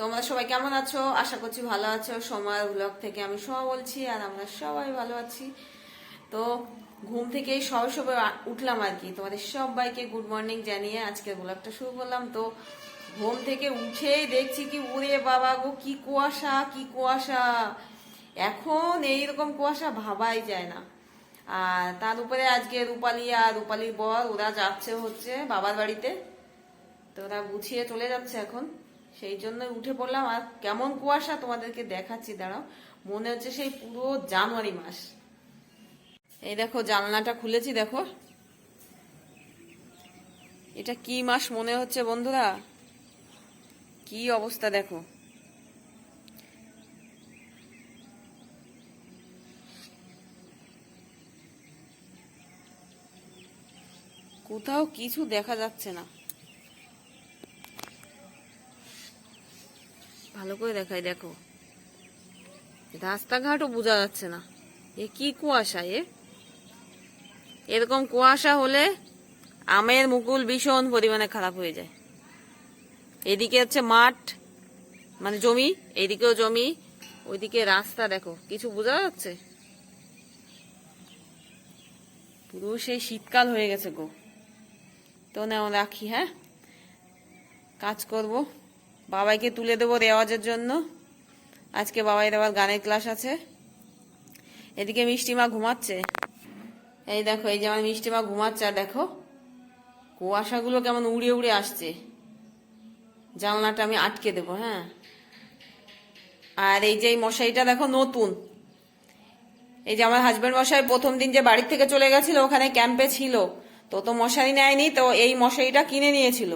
তোমরা সবাই কেমন আছো? আশা করছি ভালো আছো। সোমার ব্লগ থেকে আমি সোমা বলছি, আর আমরা সবাই ভালো আছি। তো ঘুম থেকে সবে সবে উঠলাম আর কি। তোমাদের সবাইকে গুড মর্নিং জানিয়ে আজকের ব্লগটা শুরু করলাম। তো ঘুম থেকে উঠেই দেখছি কি, ওরে বাবা গো, কি কুয়াশা, কি কুয়াশা! এখন এইরকম কুয়াশা ভাবাই যায় না। আর তার উপরে আজকে রূপালী আর রূপালীর বর ওরা যাচ্ছে হচ্ছে বাবার বাড়িতে। তো ওরা গুছিয়ে চলে যাচ্ছে এখন, সেই জন্য উঠে পড়লাম। আর কেমন কুয়াশা তোমাদেরকে দেখাচ্ছি, দাঁড়াও। মনে হচ্ছে সেই পুরো জানুয়ারি মাস। এই দেখো, জানলাটা খুলেছি, দেখো এটা কি মাস মনে হচ্ছে বন্ধুরা, কি অবস্থা দেখো। কোথাও কিছু দেখা যাচ্ছে না, ভালো করে দেখাই, দেখো রাস্তাঘাটও বোঝা যাচ্ছে না। এ কি কুয়াশা! এরকম কুয়াশা হলে আমের মুকুল ভীষণ পরিমাণে খারাপ হয়ে যায়। এদিকে হচ্ছে মাঠ, মানে জমি, এইদিকেও জমি, ওইদিকে রাস্তা, দেখো কিছু বোঝা যাচ্ছে। পুরো সেই শীতকাল হয়ে গেছে গো। তো নাও রাখি, হ্যাঁ কাজ করব। বাবাইকে তুলে দেবো রেওয়াজের জন্য। আজকে বাবাইয়ের আবার গানের ক্লাস আছে। এদিকে মিষ্টিমা ঘুমাচ্ছে। এই দেখো, এই যে আমার মিষ্টিমা ঘুমাচ্ছে। আর দেখো কুয়াশাগুলো কেমন উড়ে উড়ে আসছে। জানলাটা আমি আটকে দেবো, হ্যাঁ। আর এই যে মশারিটা দেখো নতুন। এই যে আমার হাজবেন্ড মশাই প্রথম দিন যে বাড়ি থেকে চলে গেছিল, ওখানে ক্যাম্পে ছিল, তো মশারি নেয়নি, তো এই মশারিটা কিনে নিয়েছিল।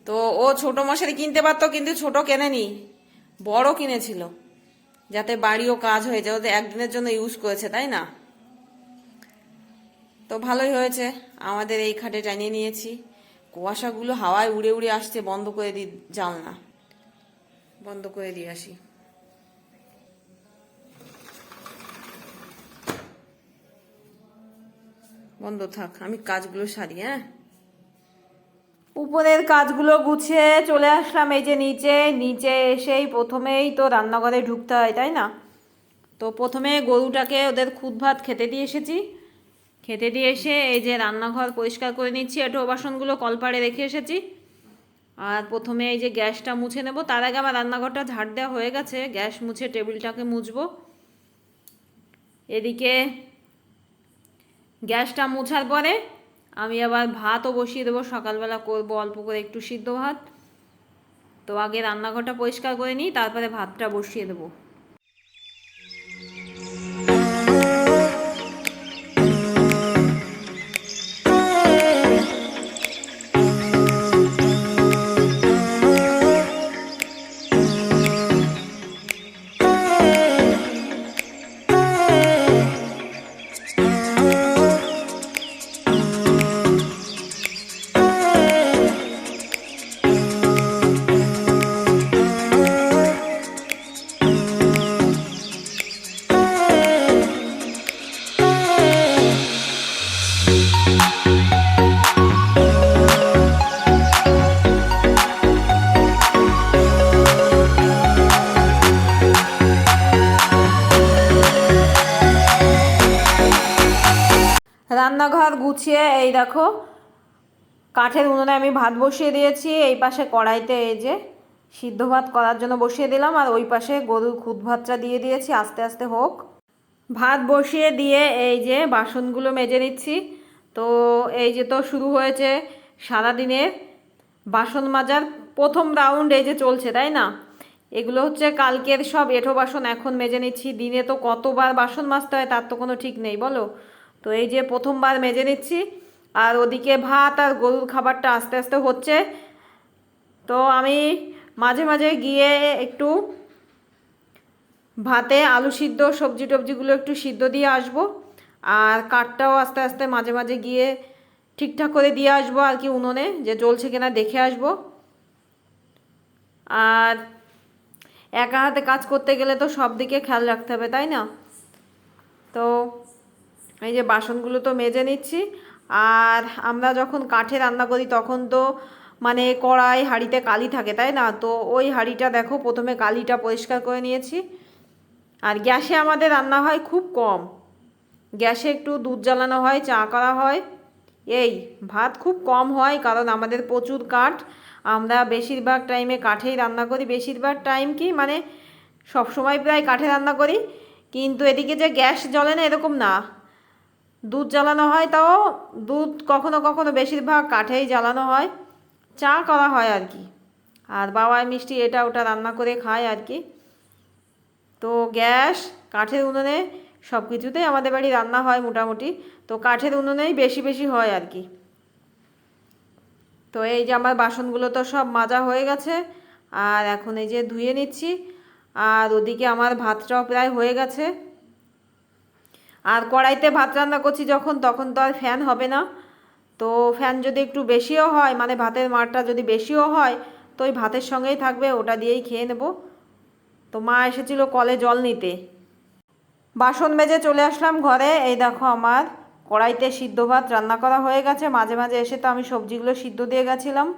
তো ও ছোট মশারি কিনতে পারতো, কিন্তু ছোট কেনেনি, বড় কিনেছিল, যাতে বাড়িও কাজ হয়ে যায়। ওদের একদিনের জন্য ইউজ করেছে, তাই না? তো ভালোই হয়েছে, আমাদের এই খাটে টানিয়ে নিয়েছি। কুয়াশাগুলো হাওয়ায় উড়ে উড়ে আসছে। বন্ধ করে দিই জানলা, বন্ধ করে দিয়ে আসি। বন্ধ থাক, আমি কাজগুলো সারি, হ্যাঁ। উপরের কাজগুলো গুছিয়ে চলে আসলাম এই যে নিচে। নিচে এসেই প্রথমেই তো রান্নাঘরে ঢুকতে হয়, তাই না? তো প্রথমে গরুটাকে ওদের খুদ ভাত খেতে দিয়ে এসেছি। খেতে দিয়ে এসে এই যে রান্নাঘর পরিষ্কার করে নিচ্ছি। এঁটো বাসনগুলো কলপাড়ে রেখে এসেছি। আর প্রথমে এই যে গ্যাসটা মুছে নেব। তার আগে আমার রান্নাঘরটা ঝাড় দেওয়া হয়ে গেছে, গ্যাস মুছে টেবিলটাকে মুছবো। এদিকে গ্যাসটা মুছার পরে আমি আবার ভাতও বসিয়ে দেবো। সকালবেলা করবো অল্প করে একটু সিদ্ধ ভাত। তো আগে রান্নাঘরটা পরিষ্কার করে নিই, তারপরে ভাতটা বসিয়ে দেবো। রান্নাঘর গুছিয়ে এই দেখো, কাঠের উনুনে আমি ভাত বসিয়ে দিয়েছি। এই পাশে কড়াইতে এই যে সিদ্ধ ভাত করার জন্য বসিয়ে দিলাম, আর ওই পাশে গরুর খুদ ভাতটা দিয়ে দিয়েছি, আস্তে আস্তে হোক। ভাত বসিয়ে দিয়ে এই যে বাসনগুলো মেজে নিচ্ছি। তো এই যে তো শুরু হয়েছে সারাদিনের বাসন মাজার প্রথম রাউন্ড, এই যে চলছে, তাই না? এগুলো হচ্ছে কালকের সব এঁঠো বাসন এখন মেজে নিচ্ছি। দিনে তো কতবার বাসন মাজতে হয় তার তো কোনো ঠিক নেই, বলো। তো এই যে প্রথমবার মেজে নিচ্ছি। আর ওদিকে ভাত আর গরুর খাবারটা আস্তে আস্তে হচ্ছে। তো আমি মাঝে মাঝে গিয়ে একটু ভাতে আলু সিদ্ধ, সবজি টবজিগুলো একটু সিদ্ধ দিয়ে আসবো। আর কাঠটাও আস্তে আস্তে মাঝে মাঝে গিয়ে ঠিকঠাক করে দিয়ে আসবো আর কি, উনুনে যে জ্বলছে কিনা দেখে আসবো। আর একা হাতে কাজ করতে গেলে তো সব দিকে খেয়াল রাখতে হবে, তাই না? তো এই যে বাসনগুলো তো মেজে নিচ্ছি। আর আমরা যখন কাঠে রান্না করি তখন তো মানে কড়াই হাঁড়িতে কালি থাকে, তাই না? তো ওই হাঁড়িটা দেখো প্রথমে কালিটা পরিষ্কার করে নিয়েছি। আর গ্যাসে আমাদের রান্না হয় খুব কম, গ্যাসে একটু দুধ জ্বালানো হয়, চা করা হয়, এই ভাত খুব কম হয়, কারণ আমাদের প্রচুর কাঠ, আমরা বেশিরভাগ টাইমে কাঠেই রান্না করি। বেশিরভাগ টাইম কি মানে সব সময় প্রায় কাঠে রান্না করি, কিন্তু এদিকে যে গ্যাস জ্বলে না এরকম না, দুধ জ্বালানো হয়, তাও দুধ কখনো কখনো বেশিরভাগ কাঠেই জ্বালানো হয়, চা করা হয় আর কি। আর বাবাই মিষ্টি এটা ওটা রান্না করে খায় আর কি। তো গ্যাস, কাঠের উনুনে সব কিছুতেই আমাদের বাড়ি রান্না হয় মোটামুটি, তো কাঠের উনুনেই বেশি বেশি হয় আর কি। তো এই যে আমার বাসনগুলো তো সব মাজা হয়ে গেছে, আর এখন এই যে ধুয়ে নিচ্ছি। আর ওদিকে আমার ভাতটাও প্রায় হয়ে গেছে। আর কড়াইতে ভাত রান্না করছি যখন, তখন তো আর ফ্যান হবে না, তো ফ্যান যদি একটু বেশিও হয়, মানে ভাতের মারটা যদি বেশিও হয়, তো ওই ভাতের সঙ্গেই থাকবে, ওটা দিয়েই খেয়ে নেব। তো মা এসেছিল কলে জল নিতে। বাসন মেজে চলে আসলাম ঘরে। এই দেখো আমার কড়াইতে সিদ্ধ ভাত রান্না করা হয়ে গেছে। মাঝে মাঝে এসে তো আমি সবজিগুলো সিদ্ধ দিয়ে গেছিলাম।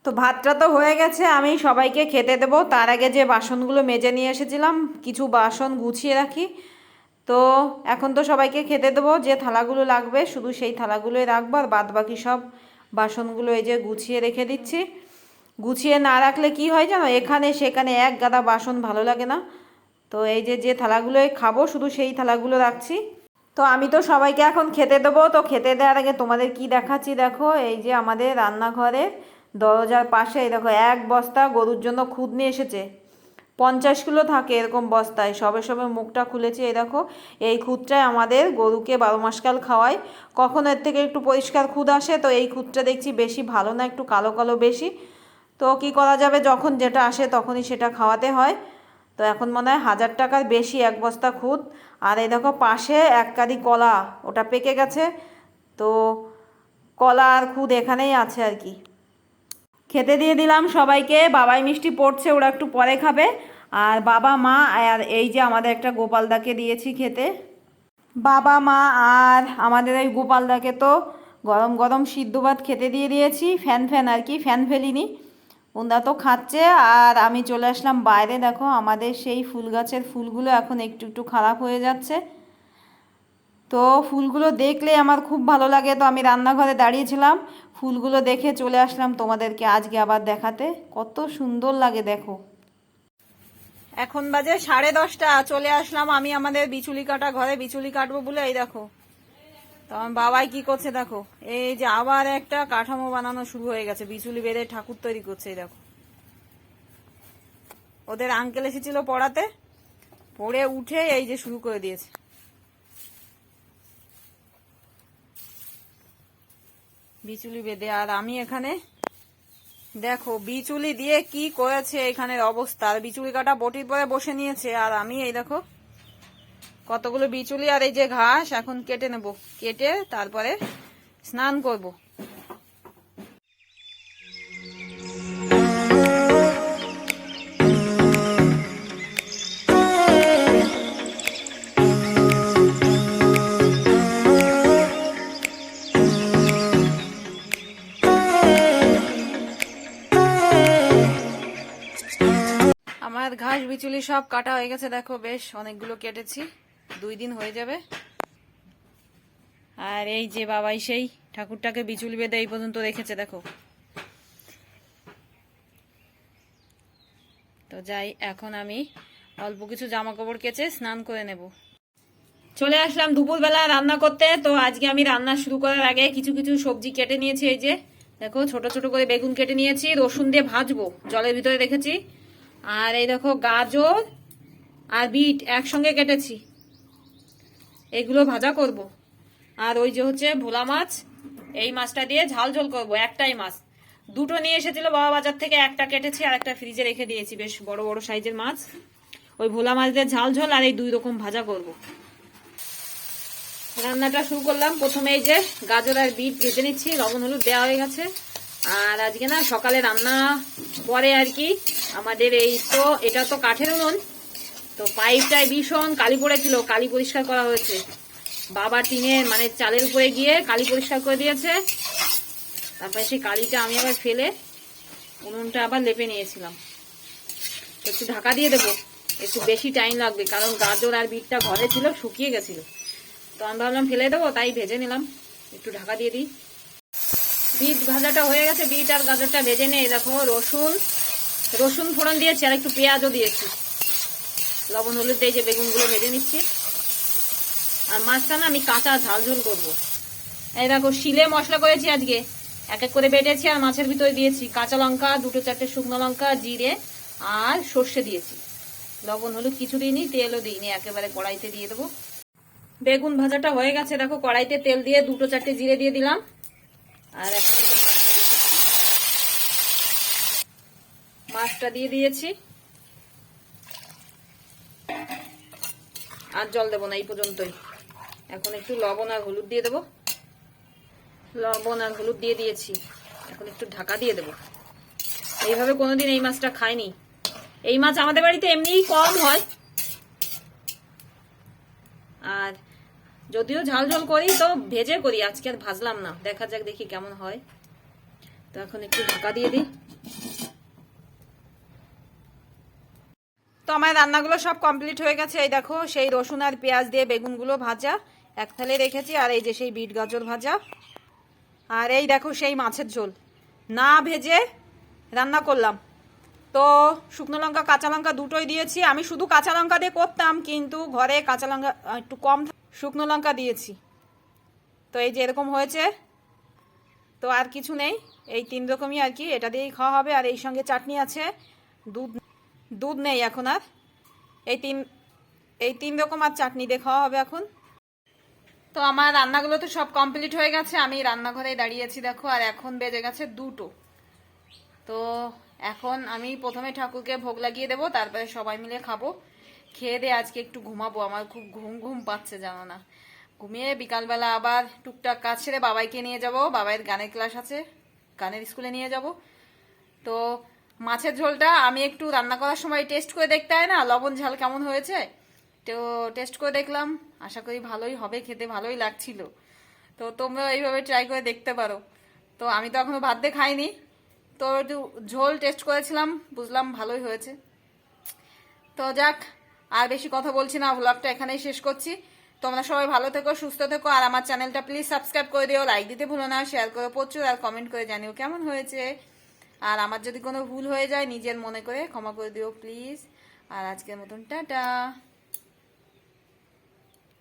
তো ভাতটা তো হয়ে গেছে, আমি সবাইকে খেতে দেবো। তার আগে যে বাসনগুলো মেজে নিয়ে এসেছিলাম, কিছু বাসন গুছিয়ে রাখি। তো এখন তো সবাইকে খেতে দেবো, যে থালাগুলো লাগবে শুধু সেই থালাগুলোই রাখবো, আর বাদ বাকি সব বাসনগুলো এই যে গুছিয়ে রেখে দিচ্ছি। গুছিয়ে না রাখলে কি হয় জানো, এখানে সেখানে এক গাদা বাসন ভালো লাগে না। তো এই যে যে থালাগুলোয় খাবো শুধু সেই থালাগুলো রাখছি। তো আমি তো সবাইকে এখন খেতে দেবো। তো খেতে দেওয়ার আগে তোমাদের কি দেখাচ্ছি দেখো, এই যে আমাদের রান্নাঘরে দরজার পাশে এই দেখো এক বস্তা গরুর জন্য খুদ নিয়ে এসেছে। 50 কিলো থাকে এরকম বস্তায়, সবে সবে মুখটা খুলেছে। এই দেখো এই খুদটায় আমাদের গরুকে 12 মাসকাল খাওয়ায়। কখনো এর থেকে একটু পরিষ্কার খুদ আসে, তো এই খুদটা দেখছি বেশি ভালো না, একটু কালো কালো বেশি। তো কি করা যাবে, যখন যেটা আসে তখনই সেটা খাওয়াতে হয়। তো এখন মনে হয় 1000 টাকার বেশি এক বস্তা খুদ। আর এই দেখো পাশে এক কাঁদি কলা, ওটা পেকে গেছে। তো কলা আর খুদ এখানেই আছে আর কি। খেতে দিয়ে দিলাম সবাইকে। বাবাই মিষ্টি পড়ছে, ওরা একটু পরে খাবে। আর বাবা মা আর এই যে আমাদের একটা গোপালদাকে দিয়েছি খেতে। বাবা মা আর আমাদের ওই গোপালদাকে তো গরম গরম সিদ্ধ ভাত খেতে দিয়ে দিয়েছি। ফ্যান ফ্যান আর কি, ফ্যান ফেলিনি, ওরা তো খাচ্ছে। আর আমি চলে আসলাম বাইরে। দেখো আমাদের সেই ফুল গাছের ফুলগুলো এখন একটু একটু খারাপ হয়ে যাচ্ছে। তো ফুলগুলো দেখলে আমার খুব ভালো লাগে, তো আমি রান্নাঘরে দাঁড়িয়েছিলাম, ফুলগুলো দেখে চলে আসলাম তোমাদেরকে আজকে আবার দেখাতে। কত সুন্দর লাগে দেখো। এখন বাজে 10:30, চলে আসলাম আমি আমাদের বিচুলি কাটা ঘরে, বিচুলি কাটবো বলে। এই দেখো তো আমার বাবাই কি করছে দেখো, এই যে আবার একটা কাঠামো বানানো শুরু হয়ে গেছে, বিচুলি বেঁধে ঠাকুর তৈরি করছে। এই দেখো ওদের আঙ্কেল এসেছিল পড়াতে, পড়ে উঠে এই যে শুরু করে দিয়েছে বিচুলি বেঁধে। আর আমি এখানে দেখো বিচুলি দিয়ে কি করেছে এখানের অবস্থা। আর বিচুলি কাটা বটির পরে বসে নিয়েছে, আর আমি এই দেখো কতগুলো বিচুলি আর এই যে ঘাস এখন কেটে নেব, কেটে তারপরে স্নান করব। আমার ঘাস বিচুলি সব কাটা হয়ে গেছে দেখো, বেশ অনেকগুলো কেটেছি, 2 দিন হয়ে যাবে। আর এই যে বাবাই সেই ঠাকুরটাকে বিচুলি বেঁধে এই পর্যন্ত রেখেছে দেখো। তো যাই, এখন আমি অল্প কিছু জামা কাপড় কেচে স্নান করে নেব। চলে আসলাম দুপুরবেলা রান্না করতে। তো আজকে আমি রান্না শুরু করার আগে কিছু কিছু সবজি কেটে নিয়েছি। এই যে দেখো ছোট ছোট করে বেগুন কেটে নিয়েছি, রসুন দিয়ে ভাজবো, জলের ভিতরে রেখেছি। আর এই দেখো গাজর আর বিট একসঙ্গে কেটেছি, এগুলো ভাজা করব। আর ওই যে হচ্ছে ভোলা মাছ, এই মাছটা দিয়ে ঝাল ঝোল করবো। একটাই মাছ, দুটো নিয়ে এসেছিল বাবা বাজার থেকে, একটা কেটেছি আর একটা ফ্রিজে রেখে দিয়েছি, বেশ বড় বড় সাইজের মাছ। ওই ভোলা মাছ দিয়ে ঝাল ঝোল আর এই 2 রকম ভাজা করব। রান্নাটা শুরু করলাম। প্রথমে এই যে গাজর আর বিট ভেজে নিচ্ছি, লবণ হলুদ দেওয়া হয়ে গেছে। আর আজকে না সকালে রান্না পরে আর কি আমাদের এই তো এটা তো কাঠের উনুন, তো পাইপটায় ভীষণ কালি পড়েছিল, কালি পরিষ্কার করা হয়েছে। বাবা টিনের মানে চালের উপরে গিয়ে কালি পরিষ্কার করে দিয়েছে। তারপরে সেই কালিটা আমি আবার ফেলে উনুনটা আবার লেপে নিয়েছিলাম। একটু ঢাকা দিয়ে দেবো, একটু বেশি টাইম লাগবে, কারণ গাজর আর বিটটা ঘরে ছিল, শুকিয়ে গেছিল। তো আমি ভাবলাম ফেলে দেবো, তাই ভেজে নিলাম। একটু ঢাকা দিয়ে দিই। বিট ভাজাটা হয়ে গেছে, বিট আর গাজরটা ভেজে নিয়ে দেখো রসুন ফোড়ন দিয়েছি, আর একটু পেঁয়াজও দিয়েছি। লবণ হলুদ দিয়ে যে বেগুনগুলো ভেজে নিচ্ছি। আর মাছটা না আমি কাঁচা ঝাল ঝোল করবো। এই দেখো শিলে মশলা করেছি আজকে, এক এক করে বেটেছি আর মাছের ভিতরে দিয়েছি। কাঁচা লঙ্কা, 2-4টে শুকনো লঙ্কা, জিরে আর সর্ষে দিয়েছি। লবণ হলুদ কিছু দিইনি, তেলও দিইনি, একেবারে কড়াইতে দিয়ে দেবো। বেগুন ভাজাটা হয়ে গেছে, দেখো কড়াইতে তেল দিয়ে 2-4টে জিরে দিয়ে দিলাম। আর এখন মাছটা দিয়ে দিয়েছি। আর জল দেবো না, এই পর্যন্তই। এখন একটু লবণ আর হলুদ দিয়ে দেবো। লবণ আর হলুদ দিয়ে দিয়েছি, এখন একটু ঢাকা দিয়ে দেবো। এইভাবে কোনোদিন এই মাছটা খাইনি। এই মাছ আমাদের বাড়িতে এমনিই কম হয়, আর যদিও ঝাল ঝোল করি তো ভেজে করি, আজকে আর ভাজলাম না। দেখা যাক, দেখি কেমন হয়। তো এখন একটু ঢাকা দিয়ে দিই। তো আমার রান্নাগুলো সব কমপ্লিট হয়ে গেছে। এই দেখো সেই রসুন আর পেঁয়াজ দিয়ে বেগুনগুলো ভাজা এক থালে রেখেছি, আর এই যে সেই বিট গাজর ভাজা, আর এই দেখো সেই মাছের ঝোল না ভেজে রান্না করলাম। তো শুকনো লঙ্কা কাঁচা লঙ্কা দুটোই দিয়েছি। আমি শুধু কাঁচা লঙ্কা দিয়ে করতাম, কিন্তু ঘরে কাঁচা লঙ্কা একটু কম, শুকনো লঙ্কা দিয়েছি। তো এই যে এরকম হয়েছে। তো আর কিছু নেই, এই 3 রকমই আর কি, এটা দিয়েই খাওয়া হবে। আর এই সঙ্গে চাটনি আছে, দুধ নেই এখন আর। এই তিন রকম আর চাটনি দিয়ে খাওয়া হবে এখন। তো আমার রান্নাগুলো তো সব কমপ্লিট হয়ে গেছে, আমি রান্নাঘরে দাঁড়িয়েছি দেখো। আর এখন বেজে গেছে 2টো। তো এখন আমি প্রথমে ঠাকুরকে ভোগ লাগিয়ে দেবো, তারপরে সবাই মিলে খাবো। খেয়ে দিয়ে আজকে একটু ঘুমাবো, আমার খুব ঘুম ঘুম পাচ্ছে জানো না। ঘুমিয়ে বিকালবেলা আবার টুকটাক কাজ সেরে বাবাইকে নিয়ে যাব, বাবাইয়ের গানের ক্লাস আছে, গানের স্কুলে নিয়ে যাব। তো মাছের ঝোলটা আমি একটু রান্না করার সময় টেস্ট করে দেখতে হয় না, লবণ ঝাল কেমন হয়েছে। তো টেস্ট করে দেখলাম, আশা করি ভালোই হবে, খেতে ভালোই লাগছিল। তো তোমরা এইভাবে ট্রাই করে দেখতে পারো। তো আমি তো এখনো ভাত দিয়ে খাইনি, তো একটু ঝোল টেস্ট করেছিলাম, বুঝলাম ভালোই হয়েছে। তো যাক, আর বেশি কথা বলছি না, ব্লগটা এখানেই শেষ করছি। তোমরা সবাই ভালো থেকো, সুস্থ থেকো, আর আমার চ্যানেলটা প্লিজ সাবস্ক্রাইব করে দিও, লাইক দিতে ভুলো না, শেয়ার করো প্রচুর, আর কমেন্ট করে জানিও কেমন হয়েছে। আর আমার যদি কোনো ভুল হয়ে যায় নিজের মনে করে ক্ষমা করে দিও প্লিজ। আর আজকের মতন টাটা।